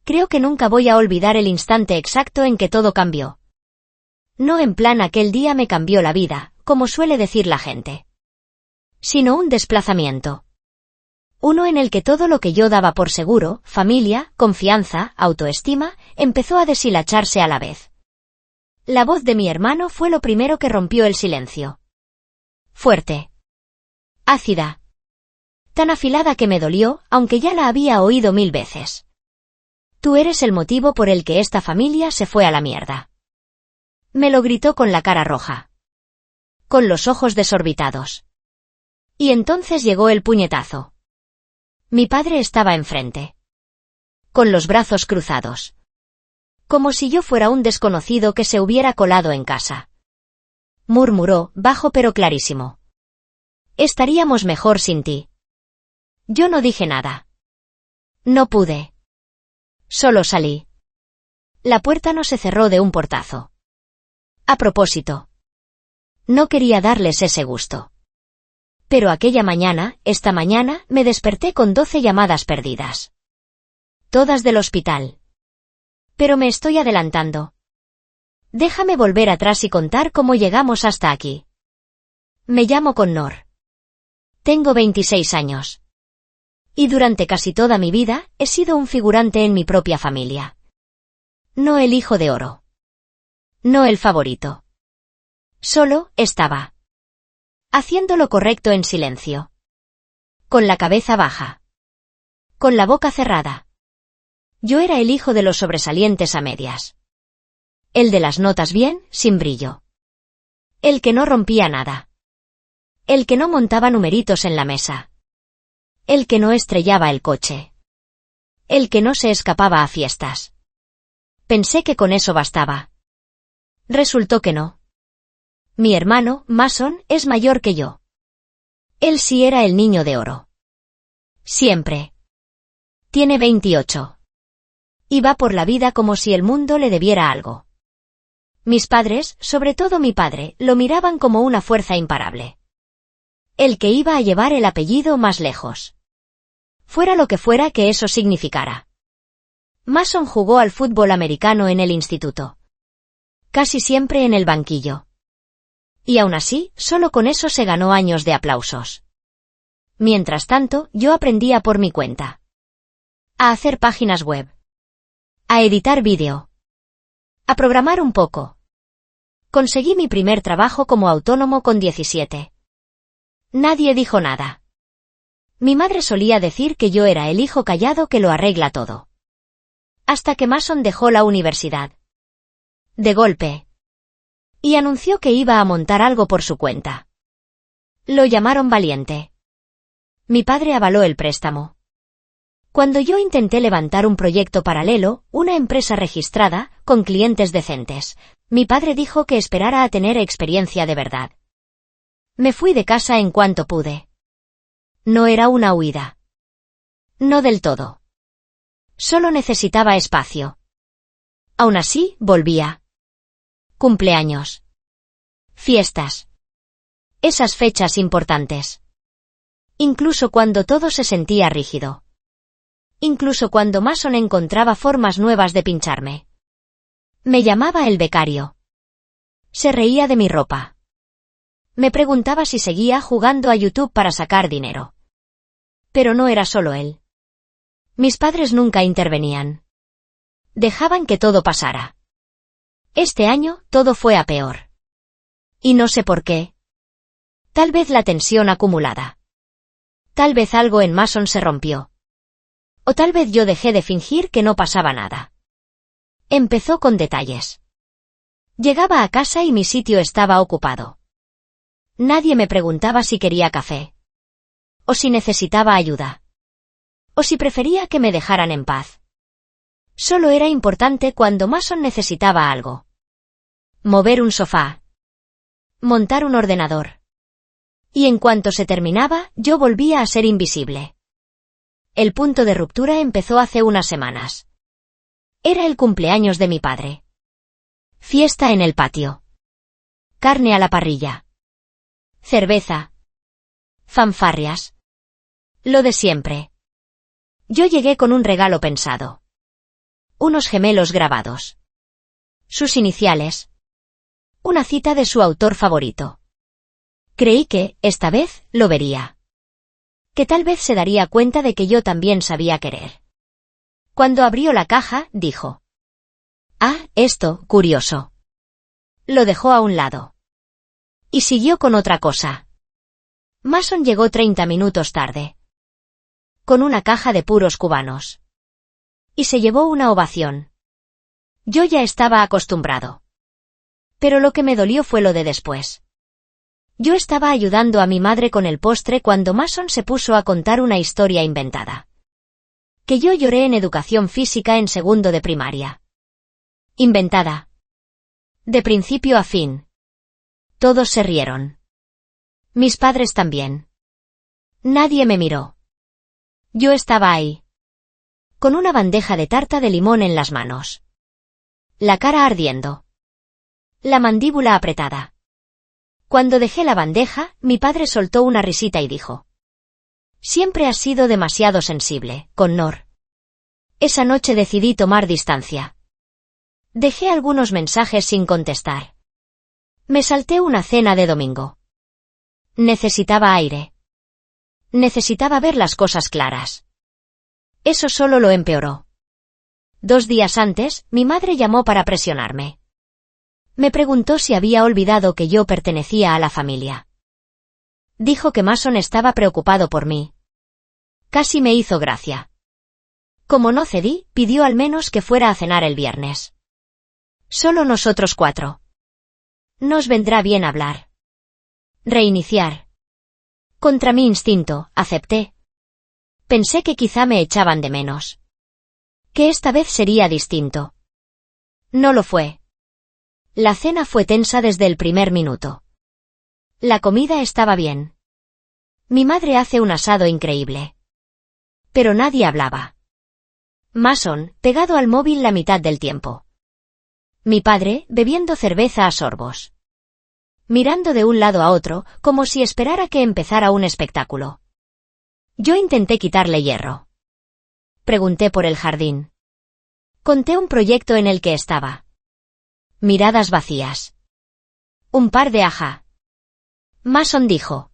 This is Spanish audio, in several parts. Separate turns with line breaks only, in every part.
Creo que nunca voy a olvidar el instante exacto en que todo cambió. No en plan aquel día me cambió la vida, como suele decir la gente. Sino un desplazamiento. Uno en el que todo lo que yo daba por seguro, familia, confianza, autoestima, empezó a deshilacharse a la vez. La voz de mi hermano fue lo primero que rompió el silencio. Fuerte. Ácida. Tan afilada que me dolió, aunque ya la había oído 1000 veces. Tú eres el motivo por el que esta familia se fue a la mierda. Me lo gritó con la cara roja. Con los ojos desorbitados. Y entonces llegó el puñetazo. Mi padre estaba enfrente. Con los brazos cruzados. Como si yo fuera un desconocido que se hubiera colado en casa. Murmuró, bajo pero clarísimo. Estaríamos mejor sin ti. Yo no dije nada. No pude. Solo salí. La puerta no se cerró de un portazo. A propósito. No quería darles ese gusto. Pero esta mañana, me desperté con 12 llamadas perdidas. Todas del hospital. Pero me estoy adelantando. Déjame volver atrás y contar cómo llegamos hasta aquí. Me llamo Connor. Tengo 26 años. Y durante casi toda mi vida, he sido un figurante en mi propia familia. No el hijo de oro. No el favorito. Solo, estaba. Haciendo lo correcto en silencio. Con la cabeza baja. Con la boca cerrada. Yo era el hijo de los sobresalientes a medias. El de las notas bien, sin brillo. El que no rompía nada. El que no montaba numeritos en la mesa. El que no estrellaba el coche. El que no se escapaba a fiestas. Pensé que con eso bastaba. Resultó que no. Mi hermano, Mason, es mayor que yo. Él sí era el niño de oro. Siempre. Tiene 28. Y va por la vida como si el mundo le debiera algo. Mis padres, sobre todo mi padre, lo miraban como una fuerza imparable. El que iba a llevar el apellido más lejos. Fuera lo que fuera que eso significara. Mason jugó al fútbol americano en el instituto. Casi siempre en el banquillo. Y aún así, solo con eso se ganó años de aplausos. Mientras tanto, yo aprendía por mi cuenta. A hacer páginas web. A editar vídeo. A programar un poco. Conseguí mi primer trabajo como autónomo con 17. Nadie dijo nada. Mi madre solía decir que yo era el hijo callado que lo arregla todo. Hasta que Mason dejó la universidad. De golpe. Y anunció que iba a montar algo por su cuenta. Lo llamaron Valiente. Mi padre avaló el préstamo. Cuando yo intenté levantar un proyecto paralelo, una empresa registrada, con clientes decentes, mi padre dijo que esperara a tener experiencia de verdad. Me fui de casa en cuanto pude. No era una huida. No del todo. Solo necesitaba espacio. Aún así, volvía. Cumpleaños. Fiestas. Esas fechas importantes. Incluso cuando todo se sentía rígido. Incluso cuando Mason encontraba formas nuevas de pincharme. Me llamaba el becario. Se reía de mi ropa. Me preguntaba si seguía jugando a YouTube para sacar dinero. Pero no era solo él. Mis padres nunca intervenían. Dejaban que todo pasara. Este año, todo fue a peor. Y no sé por qué. Tal vez la tensión acumulada. Tal vez algo en Mason se rompió. O tal vez yo dejé de fingir que no pasaba nada. Empezó con detalles. Llegaba a casa y mi sitio estaba ocupado. Nadie me preguntaba si quería café. O si necesitaba ayuda. O si prefería que me dejaran en paz. Solo era importante cuando Mason necesitaba algo. Mover un sofá. Montar un ordenador. Y en cuanto se terminaba, yo volvía a ser invisible. El punto de ruptura empezó hace unas semanas. Era el cumpleaños de mi padre. Fiesta en el patio. Carne a la parrilla. Cerveza. Fanfarrias. Lo de siempre. Yo llegué con un regalo pensado. Unos gemelos grabados. Sus iniciales. Una cita de su autor favorito. Creí que, esta vez, lo vería. Que tal vez se daría cuenta de que yo también sabía querer. Cuando abrió la caja, dijo: «Ah, esto, curioso». Lo dejó a un lado. Y siguió con otra cosa. Mason llegó 30 minutos tarde. Con una caja de puros cubanos. Y se llevó una ovación. Yo ya estaba acostumbrado. Pero lo que me dolió fue lo de después. Yo estaba ayudando a mi madre con el postre cuando Mason se puso a contar una historia inventada. Que yo lloré en educación física en segundo de primaria. Inventada. De principio a fin. Todos se rieron. Mis padres también. Nadie me miró. Yo estaba ahí. Con una bandeja de tarta de limón en las manos. La cara ardiendo. La mandíbula apretada. Cuando dejé la bandeja, mi padre soltó una risita y dijo: «Siempre has sido demasiado sensible, Connor». Esa noche decidí tomar distancia. Dejé algunos mensajes sin contestar. Me salté una cena de domingo. Necesitaba aire. Necesitaba ver las cosas claras. Eso solo lo empeoró. 2 días antes, mi madre llamó para presionarme. Me preguntó si había olvidado que yo pertenecía a la familia. Dijo que Mason estaba preocupado por mí. Casi me hizo gracia. Como no cedí, pidió al menos que fuera a cenar el viernes. Solo nosotros 4. Nos vendrá bien hablar. Reiniciar. Contra mi instinto, acepté. Pensé que quizá me echaban de menos. Que esta vez sería distinto. No lo fue. La cena fue tensa desde el primer minuto. La comida estaba bien. Mi madre hace un asado increíble. Pero nadie hablaba. Mason, pegado al móvil la mitad del tiempo. Mi padre, bebiendo cerveza a sorbos. Mirando de un lado a otro, como si esperara que empezara un espectáculo. Yo intenté quitarle hierro. Pregunté por el jardín. Conté un proyecto en el que estaba. Miradas vacías. Un par de ajá. Mason dijo: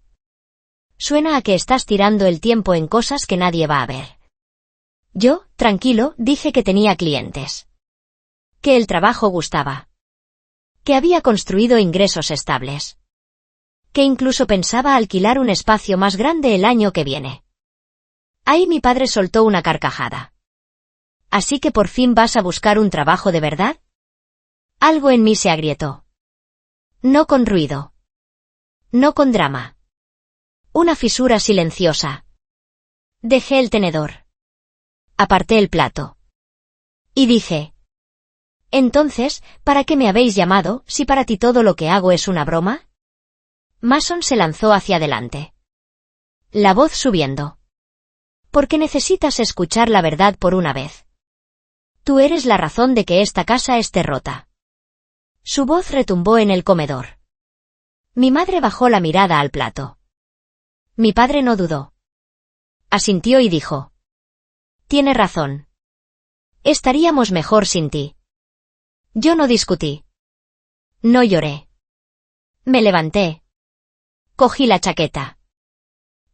«Suena a que estás tirando el tiempo en cosas que nadie va a ver». Yo, tranquilo, dije que tenía clientes. Que el trabajo gustaba. Que había construido ingresos estables. Que incluso pensaba alquilar un espacio más grande el año que viene. Ahí mi padre soltó una carcajada. «¿Así que por fin vas a buscar un trabajo de verdad?» Algo en mí se agrietó. No con ruido. No con drama. Una fisura silenciosa. Dejé el tenedor. Aparté el plato. Y dije: «Entonces, ¿para qué me habéis llamado, si para ti todo lo que hago es una broma?» Mason se lanzó hacia adelante. La voz subiendo. «Porque necesitas escuchar la verdad por una vez. Tú eres la razón de que esta casa esté rota». Su voz retumbó en el comedor. Mi madre bajó la mirada al plato. Mi padre no dudó. Asintió y dijo: «Tiene razón. Estaríamos mejor sin ti». Yo no discutí. No lloré. Me levanté. Cogí la chaqueta.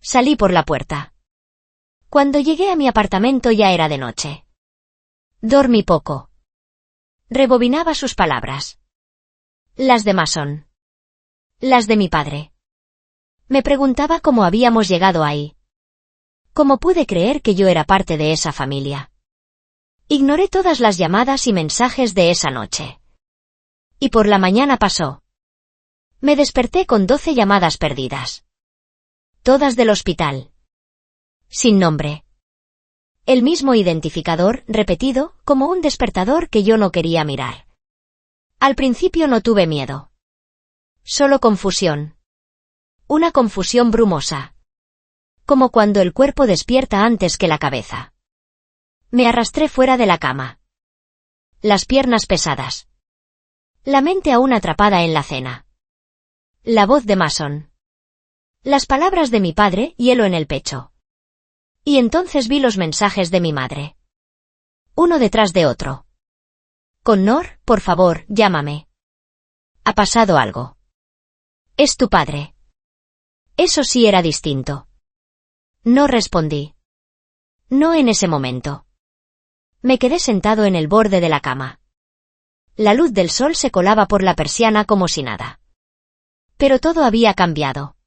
Salí por la puerta. Cuando llegué a mi apartamento ya era de noche. Dormí poco. Rebobinaba sus palabras. Las de Mason. Las de mi padre. Me preguntaba cómo habíamos llegado ahí. ¿Cómo pude creer que yo era parte de esa familia? Ignoré todas las llamadas y mensajes de esa noche. Y por la mañana pasó. Me desperté con 12 llamadas perdidas. Todas del hospital. Sin nombre. El mismo identificador, repetido, como un despertador que yo no quería mirar. Al principio no tuve miedo. Solo confusión. Una confusión brumosa. Como cuando el cuerpo despierta antes que la cabeza. Me arrastré fuera de la cama. Las piernas pesadas. La mente aún atrapada en la cena. La voz de Mason. Las palabras de mi padre, hielo en el pecho. Y entonces vi los mensajes de mi madre. Uno detrás de otro. Connor, por favor, llámame. ¿Ha pasado algo? Es tu padre. Eso sí era distinto. No respondí. No en ese momento. Me quedé sentado en el borde de la cama. La luz del sol se colaba por la persiana como si nada. Pero todo había cambiado.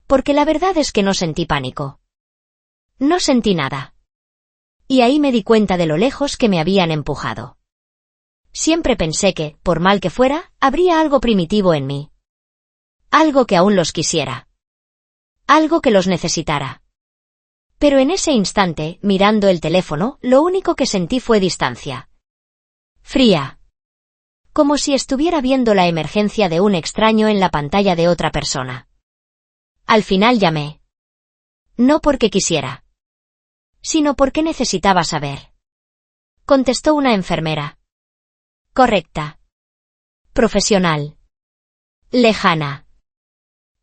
Porque la verdad es que no sentí pánico. No sentí nada. Y ahí me di cuenta de lo lejos que me habían empujado. Siempre pensé que, por mal que fuera, habría algo primitivo en mí. Algo que aún los quisiera. Algo que los necesitara. Pero en ese instante, mirando el teléfono, lo único que sentí fue distancia. Fría. Como si estuviera viendo la emergencia de un extraño en la pantalla de otra persona. Al final llamé. No porque quisiera. Sino porque necesitaba saber. Contestó una enfermera. Correcta. Profesional. Lejana.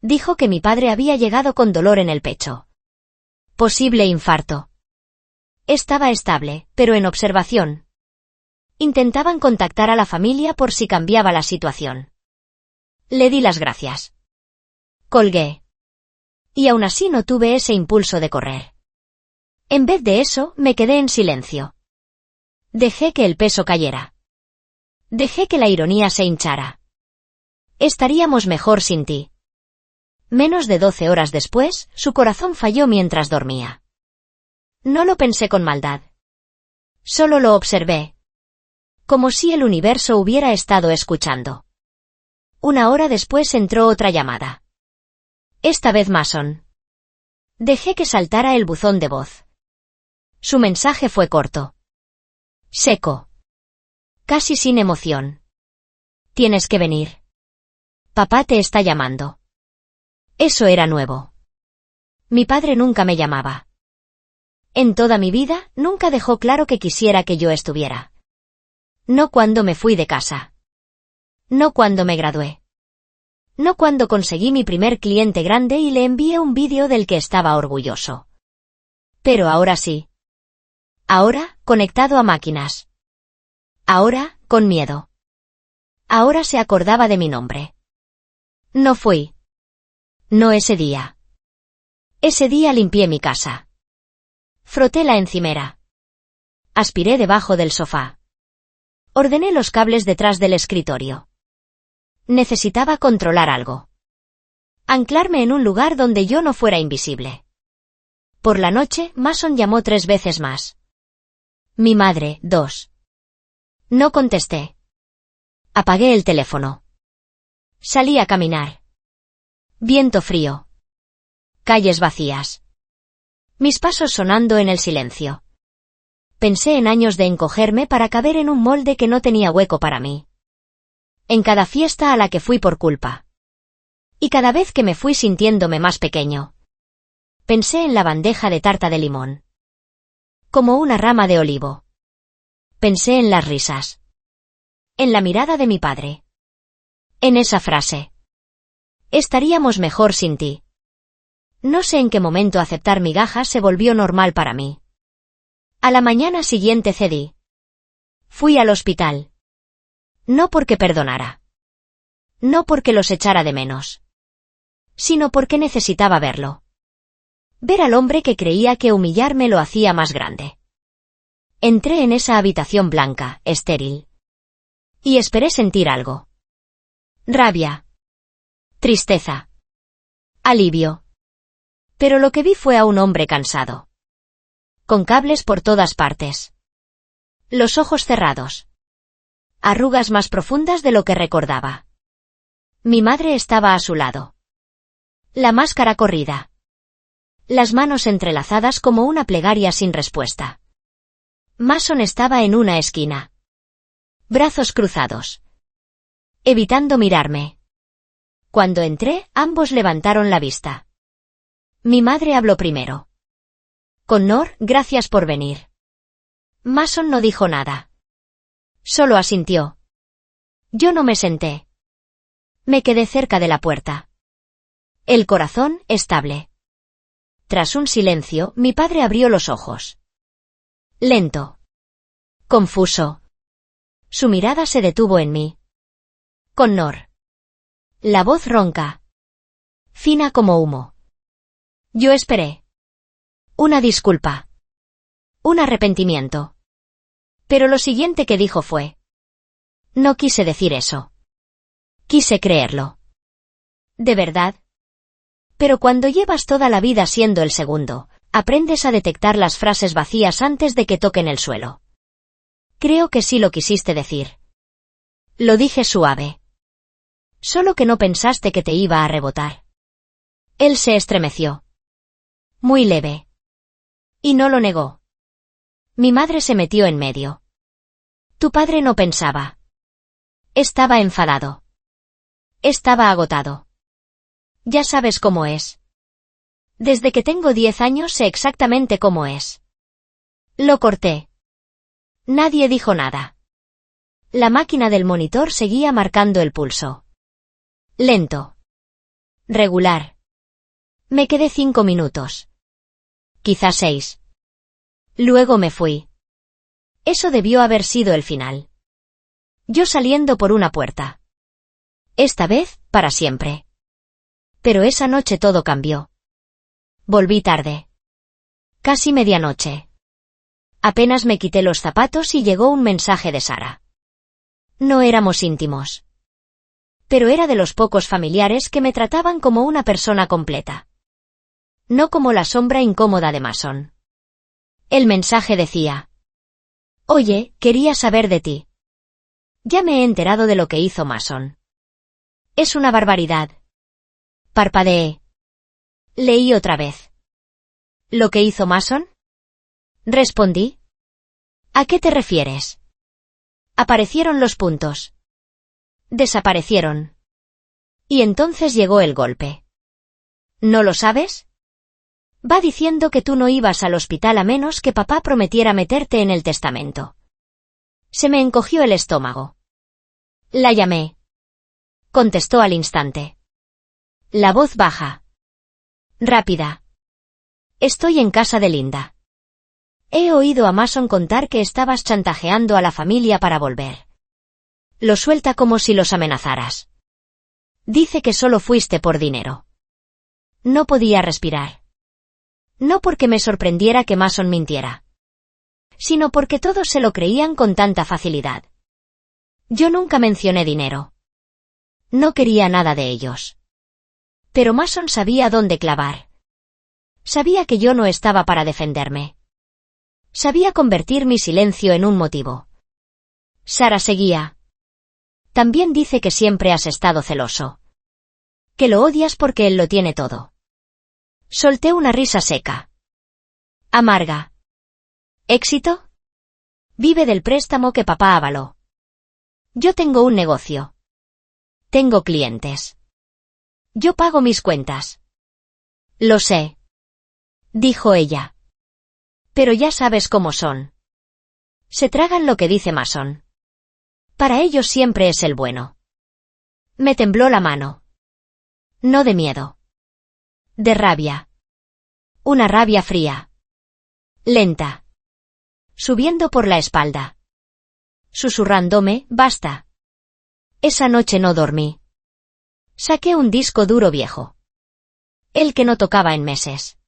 Dijo que mi padre había llegado con dolor en el pecho. Posible infarto. Estaba estable, pero en observación. Intentaban contactar a la familia por si cambiaba la situación. Le di las gracias. Colgué. Y aún así no tuve ese impulso de correr. En vez de eso, me quedé en silencio. Dejé que el peso cayera. Dejé que la ironía se hinchara. Estaríamos mejor sin ti. Menos de 12 horas después, su corazón falló mientras dormía. No lo pensé con maldad. Solo lo observé. Como si el universo hubiera estado escuchando. Una hora después entró otra llamada. Esta vez Mason. Dejé que saltara el buzón de voz. Su mensaje fue corto. Seco. Casi sin emoción. Tienes que venir. Papá te está llamando. Eso era nuevo. Mi padre nunca me llamaba. En toda mi vida, nunca dejó claro que quisiera que yo estuviera. No cuando me fui de casa. No cuando me gradué. No cuando conseguí mi primer cliente grande y le envié un vídeo del que estaba orgulloso. Pero ahora sí. Ahora, conectado a máquinas. Ahora, con miedo. Ahora se acordaba de mi nombre. No fui. No ese día. Ese día limpié mi casa. Froté la encimera. Aspiré debajo del sofá. Ordené los cables detrás del escritorio. Necesitaba controlar algo. Anclarme en un lugar donde yo no fuera invisible. Por la noche, Mason llamó 3 veces más. Mi madre, 2. No contesté. Apagué el teléfono. Salí a caminar. Viento frío. Calles vacías. Mis pasos sonando en el silencio. Pensé en años de encogerme para caber en un molde que no tenía hueco para mí. En cada fiesta a la que fui por culpa. Y cada vez que me fui sintiéndome más pequeño. Pensé en la bandeja de tarta de limón. Como una rama de olivo. Pensé en las risas. En la mirada de mi padre. En esa frase. Estaríamos mejor sin ti. No sé en qué momento aceptar migajas se volvió normal para mí. A la mañana siguiente cedí. Fui al hospital. No porque perdonara. No porque los echara de menos. Sino porque necesitaba verlo. Ver al hombre que creía que humillarme lo hacía más grande. Entré en esa habitación blanca, estéril. Y esperé sentir algo. Rabia. Tristeza. Alivio. Pero lo que vi fue a un hombre cansado. Con cables por todas partes. Los ojos cerrados. Arrugas más profundas de lo que recordaba. Mi madre estaba a su lado. La máscara corrida. Las manos entrelazadas como una plegaria sin respuesta. Mason estaba en una esquina. Brazos cruzados. Evitando mirarme. Cuando entré, ambos levantaron la vista. Mi madre habló primero. Connor, gracias por venir. Mason no dijo nada. Solo asintió. Yo no me senté. Me quedé cerca de la puerta. El corazón, estable. Tras un silencio, mi padre abrió los ojos. Lento. Confuso. Su mirada se detuvo en mí. Connor. La voz ronca. Fina como humo. Yo esperé. Una disculpa. Un arrepentimiento. Pero lo siguiente que dijo fue: no quise decir eso. Quise creerlo. ¿De verdad? Pero cuando llevas toda la vida siendo el segundo, aprendes a detectar las frases vacías antes de que toquen el suelo. Creo que sí lo quisiste decir. Lo dije suave. Solo que no pensaste que te iba a rebotar. Él se estremeció. Muy leve. Y no lo negó. Mi madre se metió en medio. Tu padre no pensaba. Estaba enfadado. Estaba agotado. Ya sabes cómo es. Desde que tengo 10 años sé exactamente cómo es. Lo corté. Nadie dijo nada. La máquina del monitor seguía marcando el pulso. Lento. Regular. Me quedé 5 minutos. Quizás 6. Luego me fui. Eso debió haber sido el final. Yo saliendo por una puerta. Esta vez, para siempre. Pero esa noche todo cambió. Volví tarde. Casi medianoche. Apenas me quité los zapatos y llegó un mensaje de Sara. No éramos íntimos. Pero era de los pocos familiares que me trataban como una persona completa. No como la sombra incómoda de Mason. El mensaje decía: oye, quería saber de ti. Ya me he enterado de lo que hizo Mason. Es una barbaridad. Parpadeé. Leí otra vez. ¿Lo que hizo Mason? Respondí. ¿A qué te refieres? Aparecieron los puntos. Desaparecieron. Y entonces llegó el golpe. ¿No lo sabes? Va diciendo que tú no ibas al hospital a menos que papá prometiera meterte en el testamento. Se me encogió el estómago. La llamé. Contestó al instante. La voz baja. Rápida. Estoy en casa de Linda. He oído a Mason contar que estabas chantajeando a la familia para volver. Lo suelta como si los amenazaras. Dice que solo fuiste por dinero. No podía respirar. No porque me sorprendiera que Mason mintiera, sino porque todos se lo creían con tanta facilidad. Yo nunca mencioné dinero. No quería nada de ellos. Pero Mason sabía dónde clavar. Sabía que yo no estaba para defenderme. Sabía convertir mi silencio en un motivo. Sara seguía. También dice que siempre has estado celoso. Que lo odias porque él lo tiene todo. Solté una risa seca. Amarga. ¿Éxito? Vive del préstamo que papá avaló. Yo tengo un negocio. Tengo clientes. Yo pago mis cuentas. Lo sé. Dijo ella. Pero ya sabes cómo son. Se tragan lo que dice Mason. Para ellos siempre es el bueno. Me tembló la mano. No de miedo. De rabia. Una rabia fría. Lenta. Subiendo por la espalda. Susurrándome, basta. Esa noche no dormí. Saqué un disco duro viejo. El que no tocaba en meses.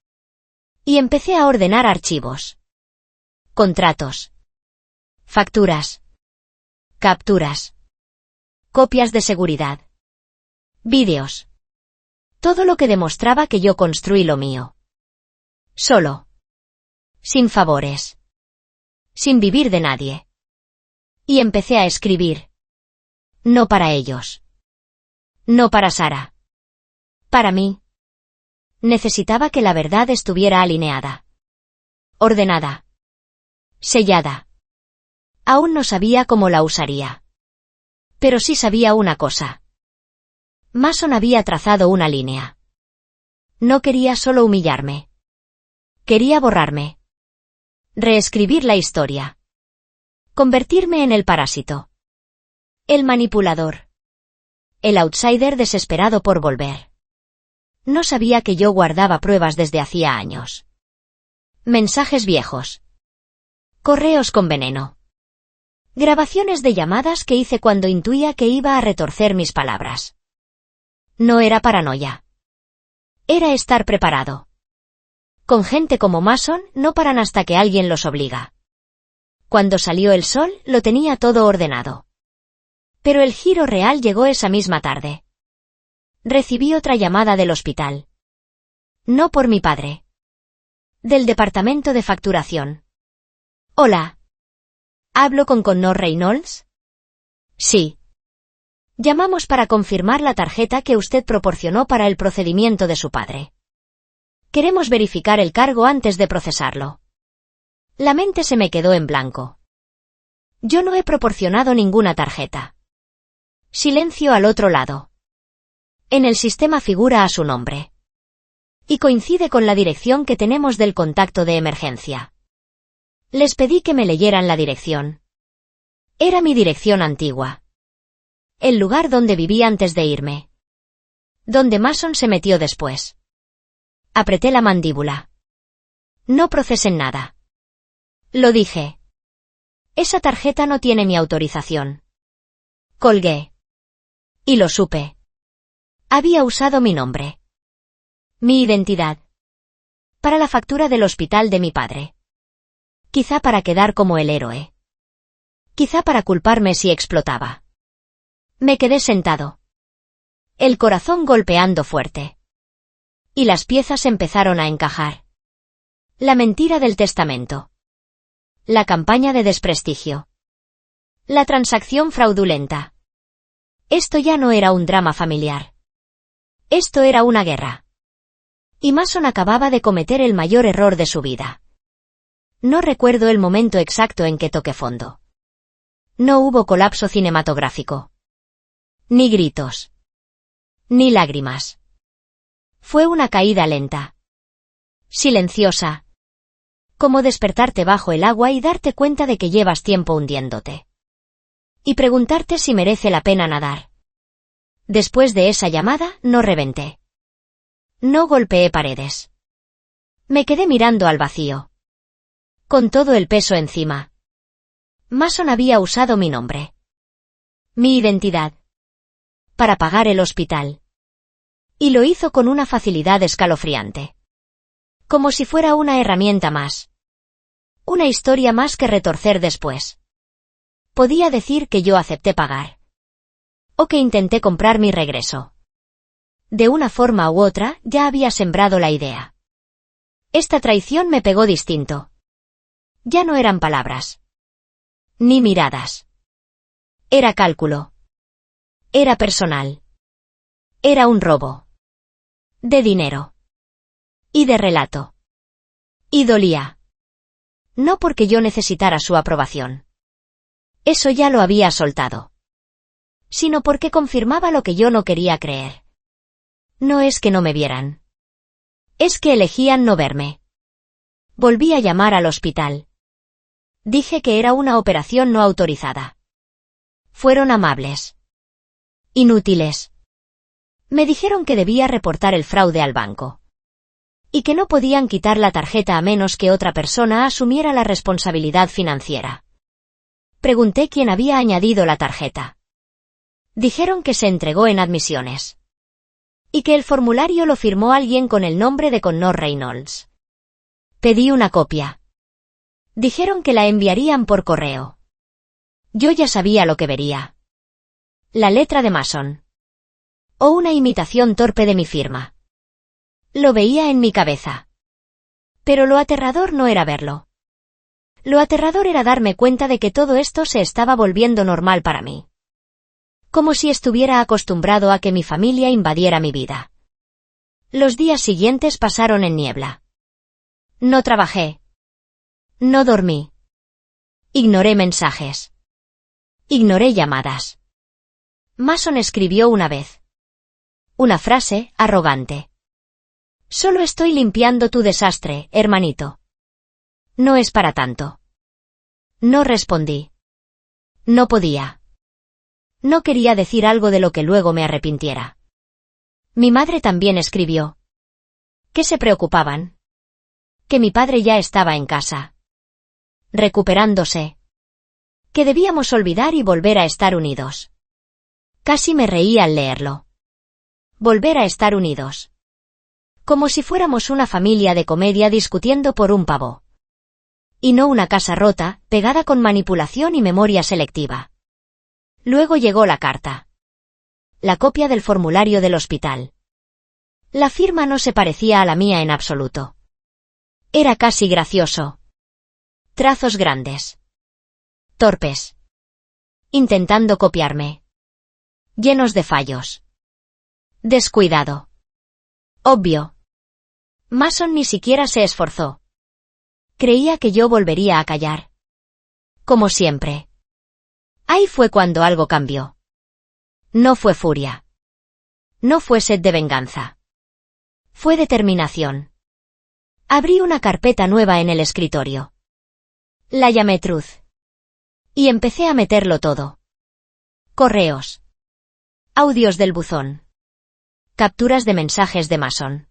Y empecé a ordenar archivos. Contratos. Facturas. Capturas. Copias de seguridad. Vídeos. Todo lo que demostraba que yo construí lo mío. Solo. Sin favores. Sin vivir de nadie. Y empecé a escribir. No para ellos. No para Sara. Para mí. Necesitaba que la verdad estuviera alineada. Ordenada. Sellada. Aún no sabía cómo la usaría. Pero sí sabía una cosa. Mason había trazado una línea. No quería solo humillarme. Quería borrarme. Reescribir la historia. Convertirme en el parásito. El manipulador. El outsider desesperado por volver. No sabía que yo guardaba pruebas desde hacía años. Mensajes viejos. Correos con veneno. Grabaciones de llamadas que hice cuando intuía que iba a retorcer mis palabras. No era paranoia. Era estar preparado. Con gente como Mason no paran hasta que alguien los obliga. Cuando salió el sol, lo tenía todo ordenado. Pero el giro real llegó esa misma tarde. Recibí otra llamada del hospital. No por mi padre. Del departamento de facturación. Hola. ¿Hablo con Connor Reynolds? Sí. Llamamos para confirmar la tarjeta que usted proporcionó para el procedimiento de su padre. Queremos verificar el cargo antes de procesarlo. La mente se me quedó en blanco. Yo no he proporcionado ninguna tarjeta. Silencio al otro lado. En el sistema figura a su nombre. Y coincide con la dirección que tenemos del contacto de emergencia. Les pedí que me leyeran la dirección. Era mi dirección antigua. El lugar donde viví antes de irme. Donde Mason se metió después. Apreté la mandíbula. No procesen nada. Lo dije. Esa tarjeta no tiene mi autorización. Colgué. Y lo supe. Había usado mi nombre. Mi identidad. Para la factura del hospital de mi padre. Quizá para quedar como el héroe. Quizá para culparme si explotaba. Me quedé sentado. El corazón golpeando fuerte. Y las piezas empezaron a encajar. La mentira del testamento. La campaña de desprestigio. La transacción fraudulenta. Esto ya no era un drama familiar. Esto era una guerra. Y Mason acababa de cometer el mayor error de su vida. No recuerdo el momento exacto en que toqué fondo. No hubo colapso cinematográfico. Ni gritos. Ni lágrimas. Fue una caída lenta. Silenciosa. Como despertarte bajo el agua y darte cuenta de que llevas tiempo hundiéndote. Y preguntarte si merece la pena nadar. Después de esa llamada, no reventé. No golpeé paredes. Me quedé mirando al vacío. Con todo el peso encima. Mason había usado mi nombre. Mi identidad. Para pagar el hospital. Y lo hizo con una facilidad escalofriante. Como si fuera una herramienta más. Una historia más que retorcer después. Podía decir que yo acepté pagar. O que intenté comprar mi regreso. De una forma u otra, ya había sembrado la idea. Esta traición me pegó distinto. Ya no eran palabras. Ni miradas. Era cálculo. Era personal. Era un robo. De dinero. Y de relato. Y dolía. No porque yo necesitara su aprobación. Eso ya lo había soltado. Sino porque confirmaba lo que yo no quería creer. No es que no me vieran. Es que elegían no verme. Volví a llamar al hospital. Dije que era una operación no autorizada. Fueron amables. Inútiles. Me dijeron que debía reportar el fraude al banco. Y que no podían quitar la tarjeta a menos que otra persona asumiera la responsabilidad financiera. Pregunté quién había añadido la tarjeta. Dijeron que se entregó en admisiones. Y que el formulario lo firmó alguien con el nombre de Connor Reynolds. Pedí una copia. Dijeron que la enviarían por correo. Yo ya sabía lo que vería. La letra de Mason. O una imitación torpe de mi firma. Lo veía en mi cabeza. Pero lo aterrador no era verlo. Lo aterrador era darme cuenta de que todo esto se estaba volviendo normal para mí. Como si estuviera acostumbrado a que mi familia invadiera mi vida. Los días siguientes pasaron en niebla. No trabajé. No dormí. Ignoré mensajes. Ignoré llamadas. Mason escribió una vez. Una frase, arrogante. Solo estoy limpiando tu desastre, hermanito. No es para tanto. No respondí. No podía. No quería decir algo de lo que luego me arrepintiera. Mi madre también escribió. ¿Qué se preocupaban? Que mi padre ya estaba en casa. Recuperándose. Que debíamos olvidar y volver a estar unidos. Casi me reí al leerlo. Volver a estar unidos. Como si fuéramos una familia de comedia discutiendo por un pavo. Y no una casa rota, pegada con manipulación y memoria selectiva. Luego llegó la carta. La copia del formulario del hospital. La firma no se parecía a la mía en absoluto. Era casi gracioso. Trazos grandes. Torpes. Intentando copiarme. Llenos de fallos. Descuidado. Obvio. Mason ni siquiera se esforzó. Creía que yo volvería a callar. Como siempre. Ahí fue cuando algo cambió. No fue furia. No fue sed de venganza. Fue determinación. Abrí una carpeta nueva en el escritorio. La llamé Truth. Y empecé a meterlo todo. Correos. Audios del buzón. Capturas de mensajes de Mason.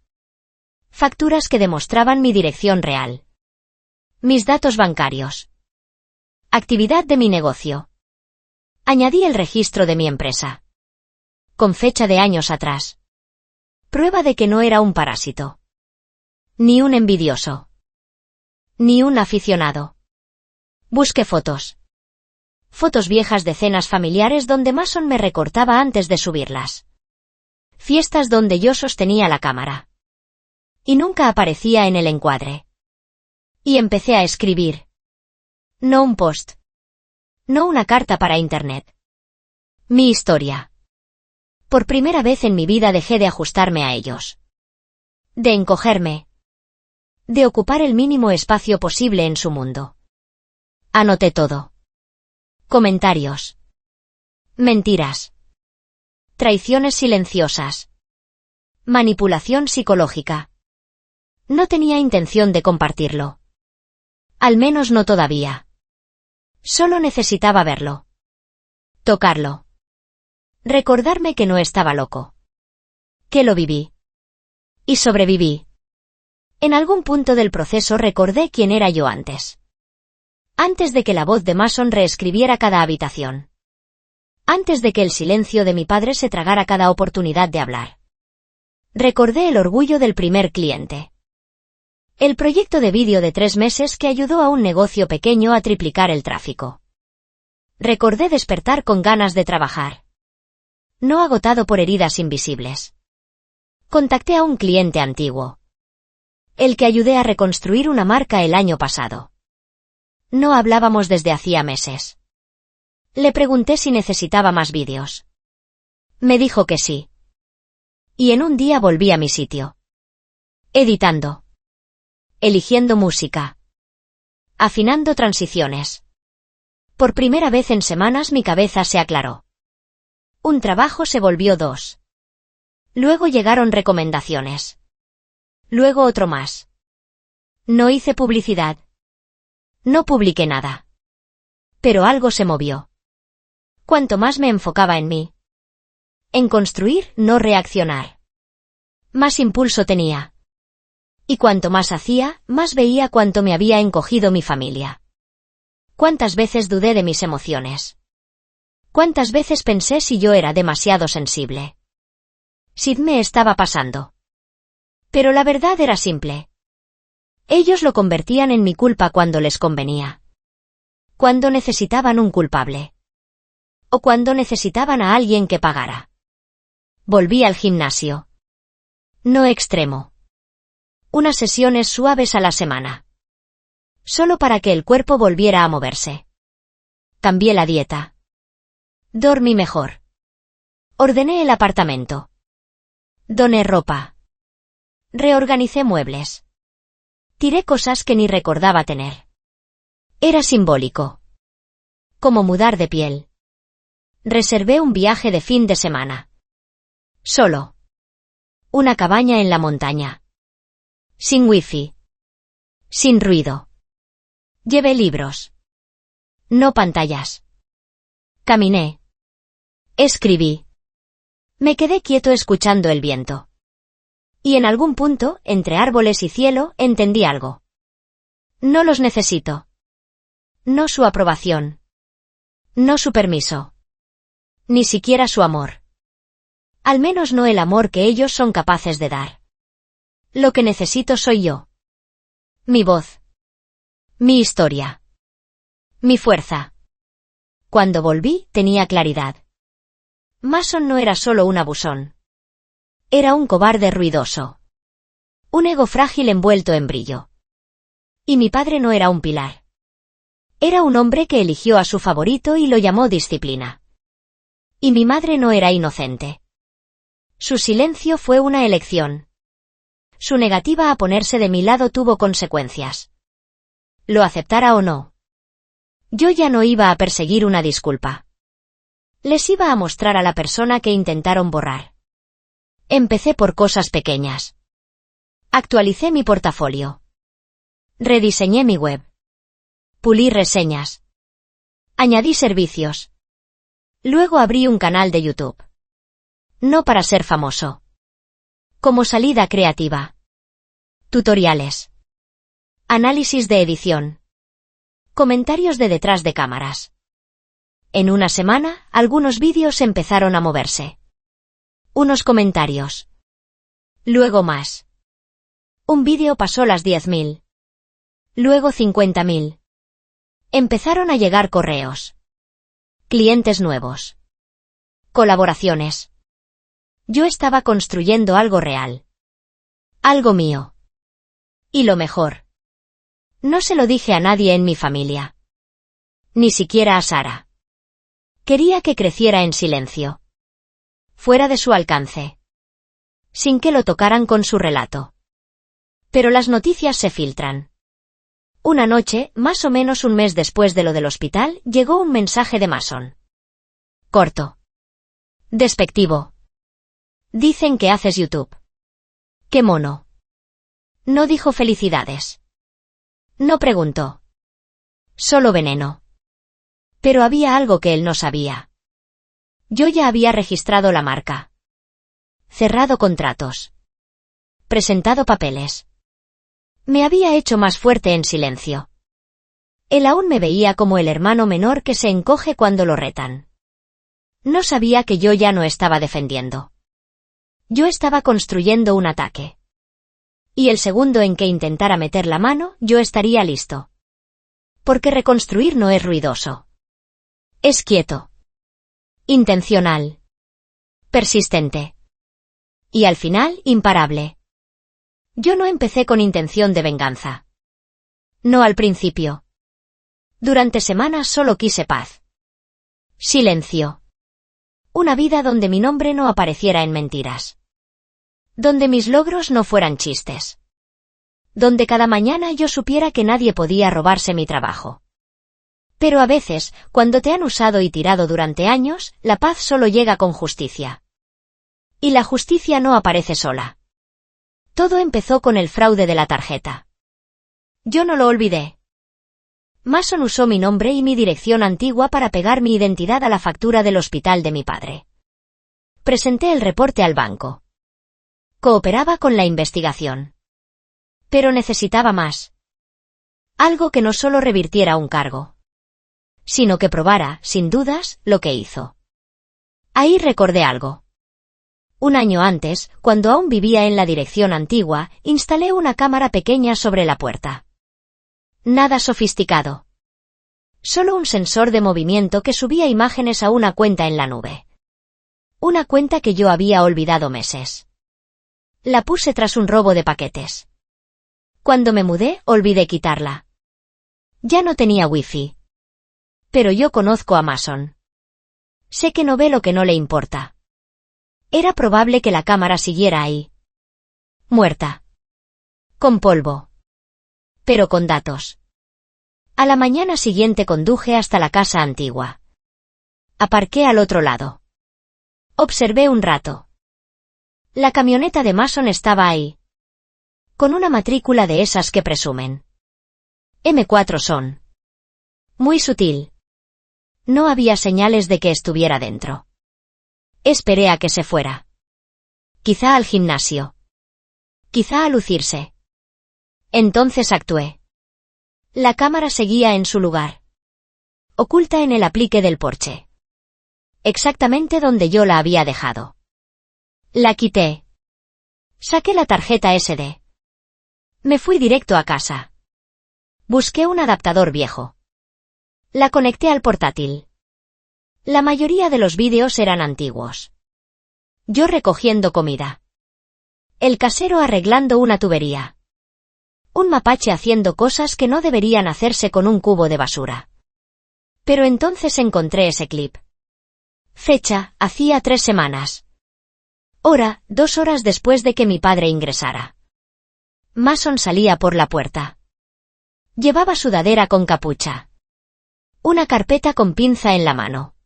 Facturas que demostraban mi dirección real. Mis datos bancarios. Actividad de mi negocio. Añadí el registro de mi empresa. Con fecha de años atrás. Prueba de que no era un parásito. Ni un envidioso. Ni un aficionado. Busqué fotos. Fotos viejas de cenas familiares donde Mason me recortaba antes de subirlas. Fiestas donde yo sostenía la cámara. Y nunca aparecía en el encuadre. Y empecé a escribir. No un post. No una carta para internet. Mi historia. Por primera vez en mi vida dejé de ajustarme a ellos. De encogerme. De ocupar el mínimo espacio posible en su mundo. Anoté todo. Comentarios. Mentiras. Traiciones silenciosas. Manipulación psicológica. No tenía intención de compartirlo. Al menos no todavía. Solo necesitaba verlo. Tocarlo. Recordarme que no estaba loco. Que lo viví. Y sobreviví. En algún punto del proceso recordé quién era yo antes. Antes de que la voz de Mason reescribiera cada habitación. Antes de que el silencio de mi padre se tragara cada oportunidad de hablar. Recordé el orgullo del primer cliente. El proyecto de vídeo de 3 meses que ayudó a un negocio pequeño a triplicar el tráfico. Recordé despertar con ganas de trabajar. No agotado por heridas invisibles. Contacté a un cliente antiguo. El que ayudé a reconstruir una marca el año pasado. No hablábamos desde hacía meses. Le pregunté si necesitaba más vídeos. Me dijo que sí. Y en un día volví a mi sitio. Editando. Eligiendo música. Afinando transiciones. Por primera vez en semanas mi cabeza se aclaró. Un trabajo se volvió 2. Luego llegaron recomendaciones. Luego otro más. No hice publicidad. No publiqué nada. Pero algo se movió. Cuanto más me enfocaba en mí. En construir, no reaccionar. Más impulso tenía. Y cuanto más hacía, más veía cuánto me había encogido mi familia. Cuántas veces dudé de mis emociones. Cuántas veces pensé si yo era demasiado sensible. Si me estaba pasando. Pero la verdad era simple. Ellos lo convertían en mi culpa cuando les convenía. Cuando necesitaban un culpable. O cuando necesitaban a alguien que pagara. Volví al gimnasio. No extremo. Unas sesiones suaves a la semana. Solo para que el cuerpo volviera a moverse. Cambié la dieta. Dormí mejor. Ordené el apartamento. Doné ropa. Reorganicé muebles. Tiré cosas que ni recordaba tener. Era simbólico. Como mudar de piel. Reservé un viaje de fin de semana. Solo. Una cabaña en la montaña. Sin wifi. Sin ruido. Llevé libros. No pantallas. Caminé. Escribí. Me quedé quieto escuchando el viento. Y en algún punto, entre árboles y cielo, entendí algo. No los necesito. No su aprobación. No su permiso. Ni siquiera su amor. Al menos no el amor que ellos son capaces de dar. Lo que necesito soy yo. Mi voz. Mi historia. Mi fuerza. Cuando volví, tenía claridad. Mason no era solo un abusón. Era un cobarde ruidoso. Un ego frágil envuelto en brillo. Y mi padre no era un pilar. Era un hombre que eligió a su favorito y lo llamó disciplina. Y mi madre no era inocente. Su silencio fue una elección. Su negativa a ponerse de mi lado tuvo consecuencias. Lo aceptara o no. Yo ya no iba a perseguir una disculpa. Les iba a mostrar a la persona que intentaron borrar. Empecé por cosas pequeñas. Actualicé mi portafolio. Rediseñé mi web. Pulí reseñas. Añadí servicios. Luego abrí un canal de YouTube. No para ser famoso. Como salida creativa. Tutoriales. Análisis de edición. Comentarios de detrás de cámaras. En una semana, algunos vídeos empezaron a moverse. Unos comentarios. Luego más. Un vídeo pasó las 10.000. Luego 50.000. Empezaron a llegar correos. Clientes nuevos. Colaboraciones. Yo estaba construyendo algo real. Algo mío. Y lo mejor. No se lo dije a nadie en mi familia. Ni siquiera a Sara. Quería que creciera en silencio. Fuera de su alcance. Sin que lo tocaran con su relato. Pero las noticias se filtran. Una noche, más o menos un mes después de lo del hospital, llegó un mensaje de Mason. Corto. Despectivo. Dicen que haces YouTube. ¡Qué mono! No dijo felicidades. No preguntó. Solo veneno. Pero había algo que él no sabía. Yo ya había registrado la marca. Cerrado contratos. Presentado papeles. Me había hecho más fuerte en silencio. Él aún me veía como el hermano menor que se encoge cuando lo retan. No sabía que yo ya no estaba defendiendo. Yo estaba construyendo un ataque. Y el segundo en que intentara meter la mano, yo estaría listo. Porque reconstruir no es ruidoso. Es quieto. Intencional. Persistente. Y al final, imparable. Yo no empecé con intención de venganza. No al principio. Durante semanas solo quise paz. Silencio. Una vida donde mi nombre no apareciera en mentiras. Donde mis logros no fueran chistes. Donde cada mañana yo supiera que nadie podía robarse mi trabajo. Pero a veces, cuando te han usado y tirado durante años, la paz solo llega con justicia. Y la justicia no aparece sola. Todo empezó con el fraude de la tarjeta. Yo no lo olvidé. Mason usó mi nombre y mi dirección antigua para pegar mi identidad a la factura del hospital de mi padre. Presenté el reporte al banco. Cooperaba con la investigación. Pero necesitaba más. Algo que no solo revirtiera un cargo, sino que probara, sin dudas, lo que hizo. Ahí recordé algo. Un año antes, cuando aún vivía en la dirección antigua, instalé una cámara pequeña sobre la puerta. Nada sofisticado. Solo un sensor de movimiento que subía imágenes a una cuenta en la nube. Una cuenta que yo había olvidado meses. La puse tras un robo de paquetes. Cuando me mudé, olvidé quitarla. Ya no tenía wifi. Pero yo conozco a Mason. Sé que no ve lo que no le importa. Era probable que la cámara siguiera ahí. Muerta. Con polvo. Pero con datos. A la mañana siguiente conduje hasta la casa antigua. Aparqué al otro lado. Observé un rato. La camioneta de Mason estaba ahí. Con una matrícula de esas que presumen. M4 son. Muy sutil. No había señales de que estuviera dentro. Esperé a que se fuera. Quizá al gimnasio. Quizá a lucirse. Entonces actué. La cámara seguía en su lugar. oculta en el aplique del porche. Exactamente donde yo la había dejado. La quité. Saqué la tarjeta SD. Me fui directo a casa. Busqué un adaptador viejo. La conecté al portátil. La mayoría de los vídeos eran antiguos. Yo recogiendo comida. El casero arreglando una tubería. Un mapache haciendo cosas que no deberían hacerse con un cubo de basura. Pero entonces encontré ese clip. Fecha, hacía 3 semanas. Hora, 2 horas después de que mi padre ingresara. Mason salía por la puerta. Llevaba sudadera con capucha. Una carpeta con pinza en la mano.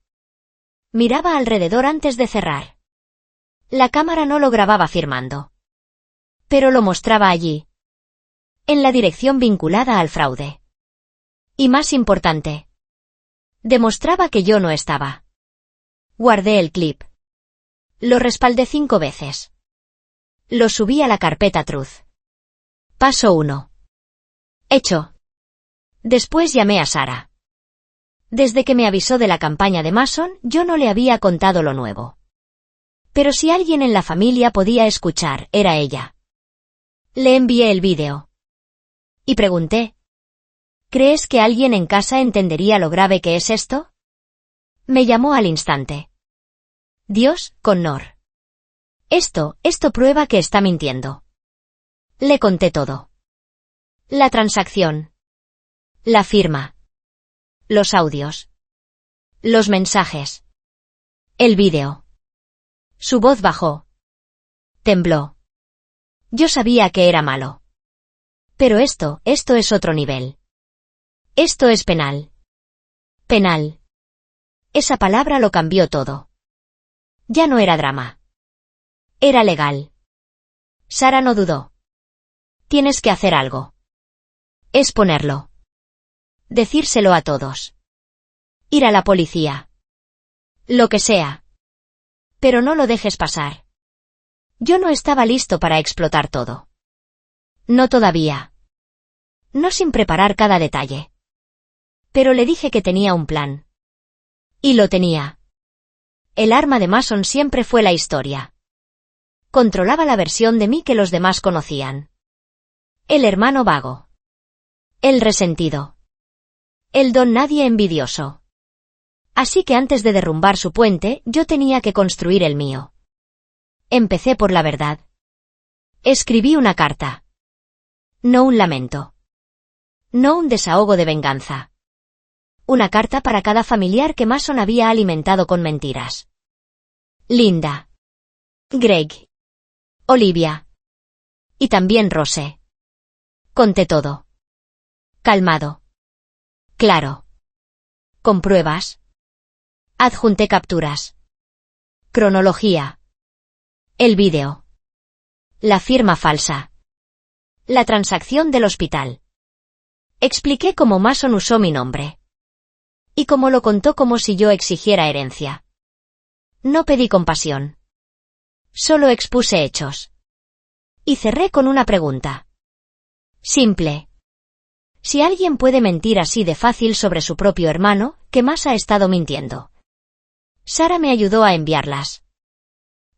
Miraba alrededor antes de cerrar. La cámara no lo grababa firmando. Pero lo mostraba allí. En la dirección vinculada al fraude. Y más importante. Demostraba que yo no estaba. Guardé el clip. Lo respaldé 5 veces. Lo subí a la carpeta Truth. Paso 1. Hecho. Después llamé a Sarah. Desde que me avisó de la campaña de Mason, yo no le había contado lo nuevo. Pero si alguien en la familia podía escuchar, era ella. Le envié el vídeo. Y pregunté. ¿Crees que alguien en casa entendería lo grave que es esto? Me llamó al instante. Dios, Connor. Esto prueba que está mintiendo. Le conté todo. La transacción. La firma. Los audios. Los mensajes. El vídeo. Su voz bajó. Tembló. Yo sabía que era malo. Pero esto es otro nivel. Esto es penal. Penal. Esa palabra lo cambió todo. Ya no era drama. Era legal. Sarah no dudó. Tienes que hacer algo. Exponerlo. Decírselo a todos. Ir a la policía. Lo que sea. Pero no lo dejes pasar. Yo no estaba listo para explotar todo. No todavía. No sin preparar cada detalle. Pero le dije que tenía un plan. Y lo tenía. El arma de Mason siempre fue la historia. Controlaba la versión de mí que los demás conocían. El hermano vago. El resentido. El don nadie envidioso. Así que antes de derrumbar su puente, yo tenía que construir el mío. Empecé por la verdad. Escribí una carta. No un lamento. No un desahogo de venganza. Una carta para cada familiar que Mason había alimentado con mentiras. Linda. Greg. Olivia. Y también Rose. Conté todo. Calmado. Claro. Con pruebas. Adjunté capturas. Cronología. El vídeo. La firma falsa. La transacción del hospital. Expliqué cómo Mason usó mi nombre. Y cómo lo contó como si yo exigiera herencia. No pedí compasión. Solo expuse hechos. Y cerré con una pregunta. Simple. Si alguien puede mentir así de fácil sobre su propio hermano, ¿qué más ha estado mintiendo? Sarah me ayudó a enviarlas.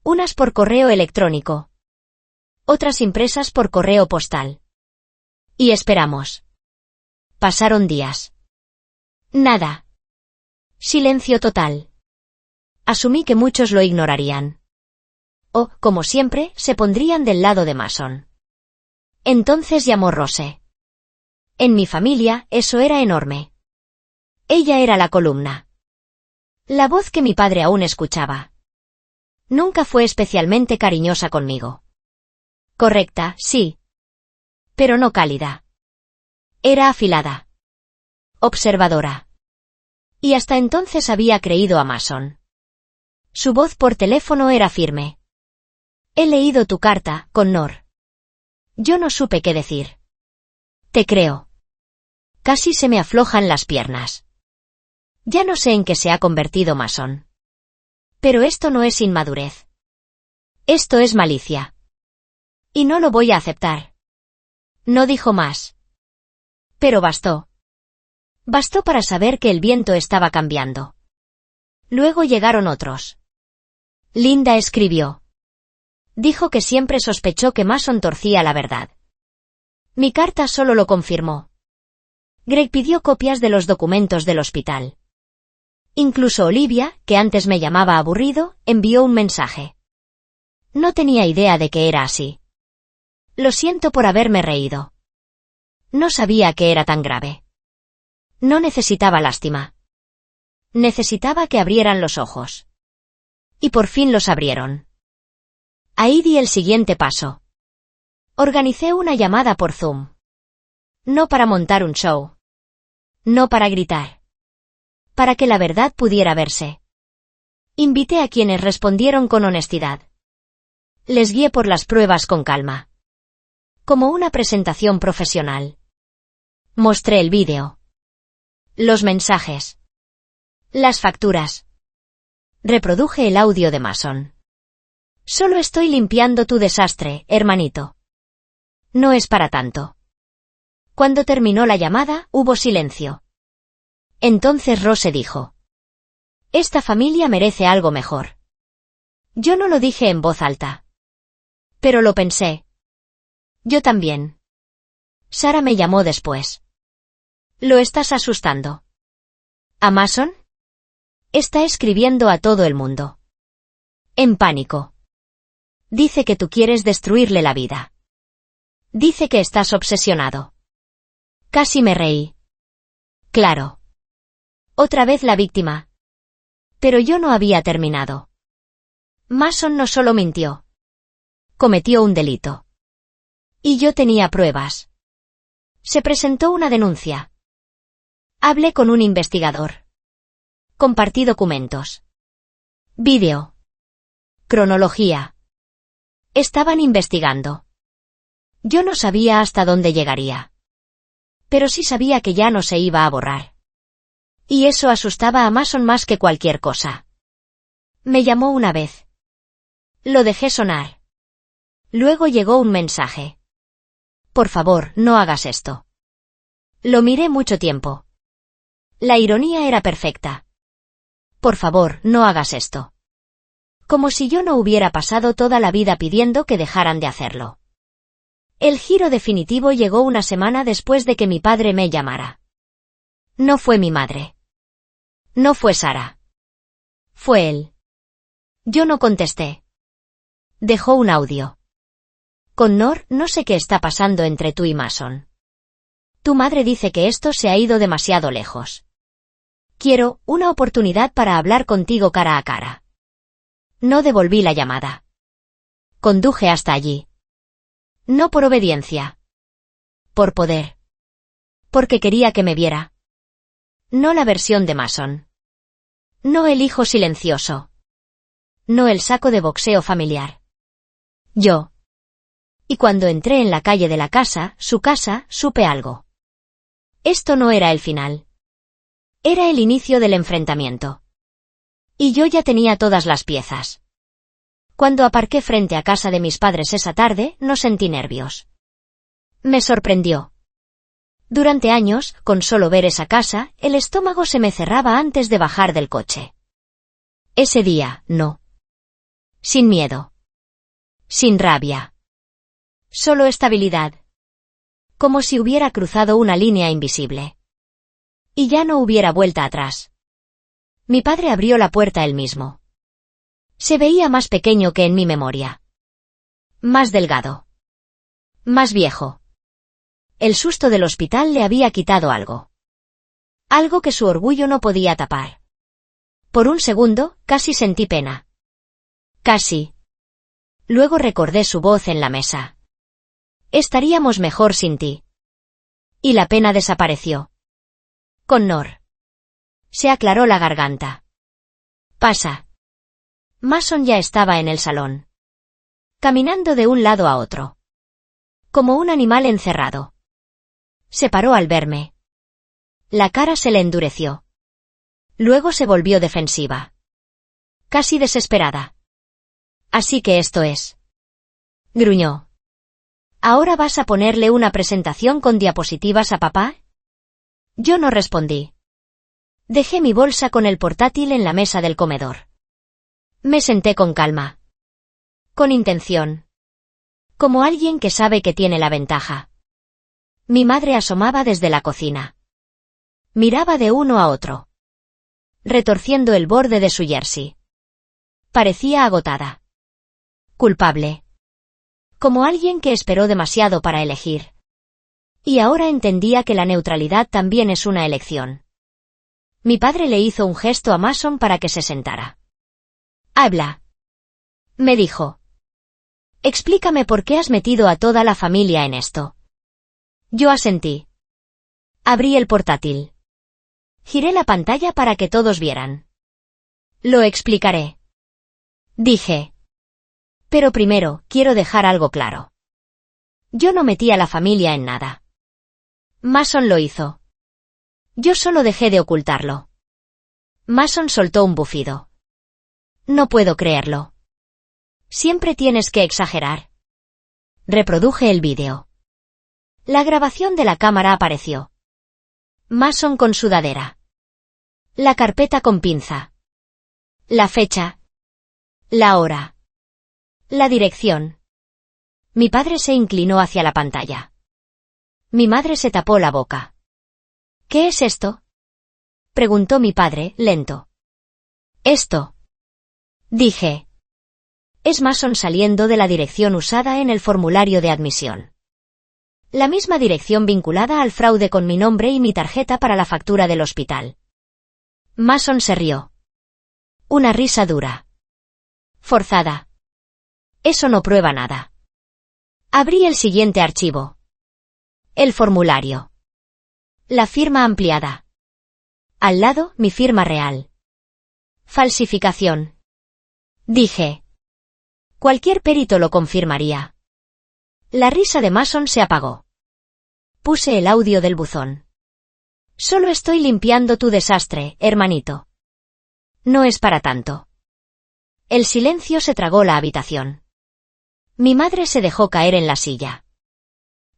Unas por correo electrónico. Otras impresas por correo postal. Y esperamos. Pasaron días. Nada. Silencio total. Asumí que muchos lo ignorarían. O, como siempre, se pondrían del lado de Mason. Entonces llamó Rose. En mi familia, eso era enorme. Ella era la columna. La voz que mi padre aún escuchaba. Nunca fue especialmente cariñosa conmigo. Correcta, sí. Pero no cálida. Era afilada. Observadora. Y hasta entonces había creído a Mason. Su voz por teléfono era firme. He leído tu carta, Connor. Yo no supe qué decir. Te creo. Casi se me aflojan las piernas. Ya no sé en qué se ha convertido Mason. Pero esto no es inmadurez. Esto es malicia. Y no lo voy a aceptar. No dijo más. Pero bastó. Bastó para saber que el viento estaba cambiando. Luego llegaron otros. Linda escribió. Dijo que siempre sospechó que Mason torcía la verdad. Mi carta solo lo confirmó. Greg pidió copias de los documentos del hospital. Incluso Olivia, que antes me llamaba aburrido, envió un mensaje. No tenía idea de que era así. Lo siento por haberme reído. No sabía que era tan grave. No necesitaba lástima. Necesitaba que abrieran los ojos. Y por fin los abrieron. Ahí di el siguiente paso. Organicé una llamada por Zoom. No para montar un show. No para gritar. Para que la verdad pudiera verse. Invité a quienes respondieron con honestidad. Les guié por las pruebas con calma. Como una presentación profesional. Mostré el vídeo. Los mensajes. Las facturas. Reproduje el audio de Mason. Solo estoy limpiando tu desastre, hermanito. No es para tanto. Cuando terminó la llamada, hubo silencio. Entonces Rose dijo. Esta familia merece algo mejor. Yo no lo dije en voz alta. Pero lo pensé. Yo también. Sara me llamó después. ¿Lo estás asustando? ¿A Mason? Está escribiendo a todo el mundo. En pánico. Dice que tú quieres destruirle la vida. Dice que estás obsesionado. Casi me reí. Claro. Otra vez la víctima. Pero yo no había terminado. Mason no solo mintió. Cometió un delito. Y yo tenía pruebas. Se presentó una denuncia. Hablé con un investigador. Compartí documentos. Vídeo. Cronología. Estaban investigando. Yo no sabía hasta dónde llegaría. Pero sí sabía que ya no se iba a borrar. Y eso asustaba a Mason más que cualquier cosa. Me llamó una vez. Lo dejé sonar. Luego llegó un mensaje. Por favor, no hagas esto. Lo miré mucho tiempo. La ironía era perfecta. Por favor, no hagas esto. Como si yo no hubiera pasado toda la vida pidiendo que dejaran de hacerlo. El giro definitivo llegó una semana después de que mi padre me llamara. No fue mi madre. No fue Sara. Fue él. Yo no contesté. Dejó un audio. Connor, no sé qué está pasando entre tú y Mason. Tu madre dice que esto se ha ido demasiado lejos. Quiero una oportunidad para hablar contigo cara a cara. No devolví la llamada. Conduje hasta allí. No por obediencia. Por poder. Porque quería que me viera. No la versión de Mason. No el hijo silencioso. No el saco de boxeo familiar. Yo. Y cuando entré en la calle de la casa, su casa, supe algo. Esto no era el final. Era el inicio del enfrentamiento. Y yo ya tenía todas las piezas. Cuando aparqué frente a casa de mis padres esa tarde, no sentí nervios. Me sorprendió. Durante años, con solo ver esa casa, el estómago se me cerraba antes de bajar del coche. Ese día, no. Sin miedo. Sin rabia. Solo estabilidad. Como si hubiera cruzado una línea invisible. Y ya no hubiera vuelta atrás. Mi padre abrió la puerta él mismo. Se veía más pequeño que en mi memoria. Más delgado. Más viejo. El susto del hospital le había quitado algo. Algo que su orgullo no podía tapar. Por un segundo, casi sentí pena. Casi. Luego recordé su voz en la mesa. Estaríamos mejor sin ti. Y la pena desapareció. Connor. Se aclaró la garganta. Pasa. Mason ya estaba en el salón. Caminando de un lado a otro. Como un animal encerrado. Se paró al verme. La cara se le endureció. Luego se volvió defensiva. Casi desesperada. Así que esto es. Gruñó. ¿Ahora vas a ponerle una presentación con diapositivas a papá? Yo no respondí. Dejé mi bolsa con el portátil en la mesa del comedor. Me senté con calma. Con intención. Como alguien que sabe que tiene la ventaja. Mi madre asomaba desde la cocina. Miraba de uno a otro. Retorciendo el borde de su jersey. Parecía agotada. Culpable. Como alguien que esperó demasiado para elegir. Y ahora entendía que la neutralidad también es una elección. Mi padre le hizo un gesto a Mason para que se sentara. Habla. Me dijo. Explícame por qué has metido a toda la familia en esto. Yo asentí. Abrí el portátil. Giré la pantalla para que todos vieran. Lo explicaré. Dije. Pero primero, quiero dejar algo claro. Yo no metí a la familia en nada. Mason lo hizo. Yo solo dejé de ocultarlo. Mason soltó un bufido. No puedo creerlo. Siempre tienes que exagerar. Reproduje el vídeo. La grabación de la cámara apareció. Mason con sudadera. La carpeta con pinza. La fecha. La hora. La dirección. Mi padre se inclinó hacia la pantalla. Mi madre se tapó la boca. ¿Qué es esto? Preguntó mi padre, lento. Esto. Dije. Es Mason saliendo de la dirección usada en el formulario de admisión. La misma dirección vinculada al fraude con mi nombre y mi tarjeta para la factura del hospital. Mason se rió. Una risa dura. Forzada. Eso no prueba nada. Abrí el siguiente archivo. El formulario. La firma ampliada. Al lado, mi firma real. Falsificación. Dije. Cualquier perito lo confirmaría. La risa de Mason se apagó. Puse el audio del buzón. Solo estoy limpiando tu desastre, hermanito. No es para tanto. El silencio se tragó la habitación. Mi madre se dejó caer en la silla.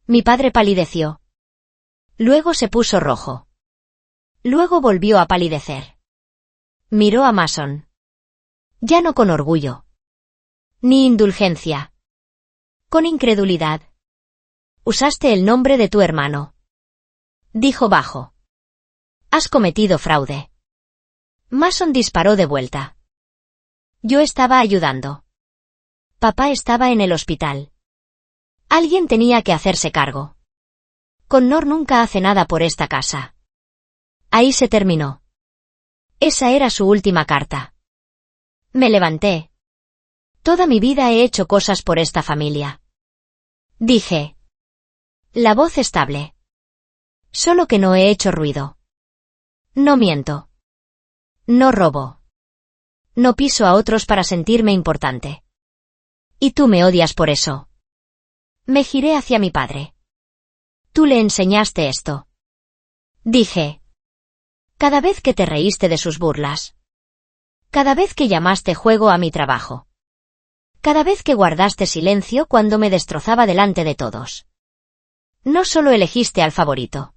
Mi padre palideció. Luego se puso rojo. Luego volvió a palidecer. Miró a Mason. Ya no con orgullo. Ni indulgencia. Con incredulidad. Usaste el nombre de tu hermano. Dijo bajo. Has cometido fraude. Mason disparó de vuelta. Yo estaba ayudando. Papá estaba en el hospital. Alguien tenía que hacerse cargo. Connor nunca hace nada por esta casa. Ahí se terminó. Esa era su última carta. Me levanté. Toda mi vida he hecho cosas por esta familia. Dije. La voz estable. Solo que no he hecho ruido. No miento. No robo. No piso a otros para sentirme importante. Y tú me odias por eso. Me giré hacia mi padre. Tú le enseñaste esto. Dije. Cada vez que te reíste de sus burlas. Cada vez que llamaste juego a mi trabajo. Cada vez que guardaste silencio cuando me destrozaba delante de todos. No solo elegiste al favorito.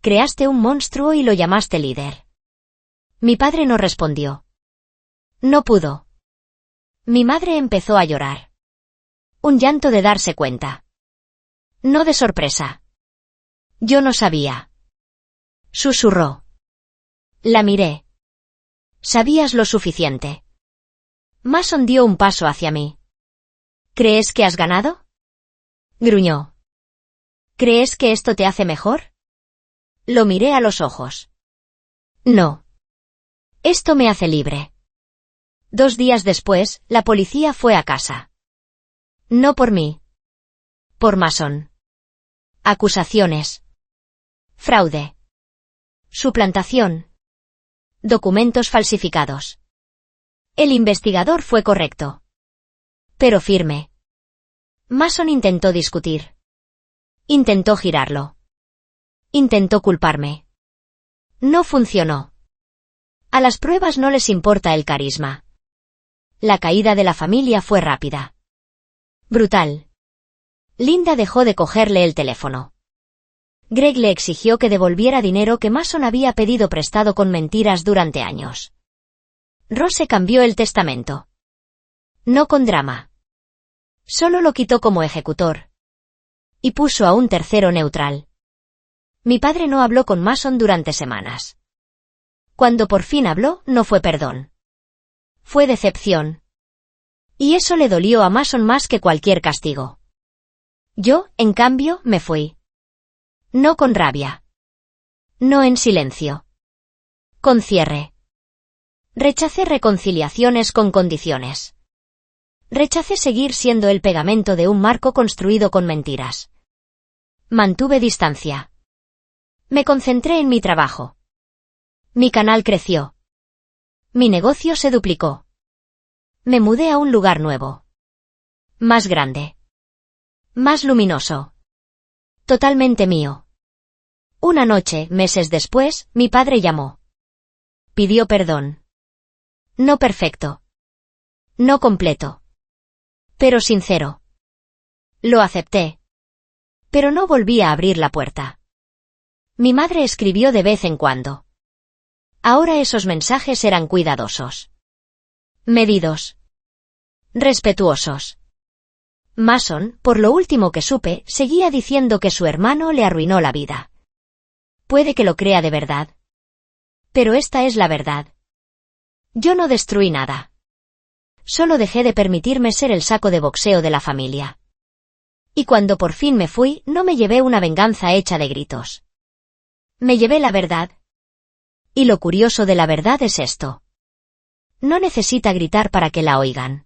Creaste un monstruo y lo llamaste líder. Mi padre no respondió. No pudo. Mi madre empezó a llorar. Un llanto de darse cuenta. No de sorpresa. Yo no sabía. Susurró. La miré. Sabías lo suficiente. Mason dio un paso hacia mí. ¿Crees que has ganado? Gruñó. ¿Crees que esto te hace mejor? Lo miré a los ojos. No. Esto me hace libre. 2 días después, la policía fue a casa. No por mí. Por Mason. Acusaciones. Fraude. Suplantación. Documentos falsificados. El investigador fue correcto. Pero firme. Mason intentó discutir. Intentó girarlo. Intentó culparme. No funcionó. A las pruebas no les importa el carisma. La caída de la familia fue rápida. Brutal. Linda dejó de cogerle el teléfono. Greg le exigió que devolviera dinero que Mason había pedido prestado con mentiras durante años. Rose cambió el testamento. No con drama. Solo lo quitó como ejecutor. Y puso a un tercero neutral. Mi padre no habló con Mason durante semanas. Cuando por fin habló, no fue perdón. Fue decepción. Y eso le dolió a Mason más que cualquier castigo. Yo, en cambio, me fui. No con rabia. No en silencio. Con cierre. Rechacé reconciliaciones con condiciones. Rechacé seguir siendo el pegamento de un marco construido con mentiras. Mantuve distancia. Me concentré en mi trabajo. Mi canal creció. Mi negocio se duplicó. Me mudé a un lugar nuevo. Más grande. Más luminoso. Totalmente mío. Una noche, meses después, mi padre llamó. Pidió perdón. No perfecto. No completo. Pero sincero. Lo acepté. Pero no volví a abrir la puerta. Mi madre escribió de vez en cuando. Ahora esos mensajes eran cuidadosos. Medidos. Respetuosos. Mason, por lo último que supe, seguía diciendo que su hermano le arruinó la vida. Puede que lo crea de verdad. Pero esta es la verdad. Yo no destruí nada. Solo dejé de permitirme ser el saco de boxeo de la familia. Y cuando por fin me fui, no me llevé una venganza hecha de gritos. Me llevé la verdad. Y lo curioso de la verdad es esto. No necesita gritar para que la oigan.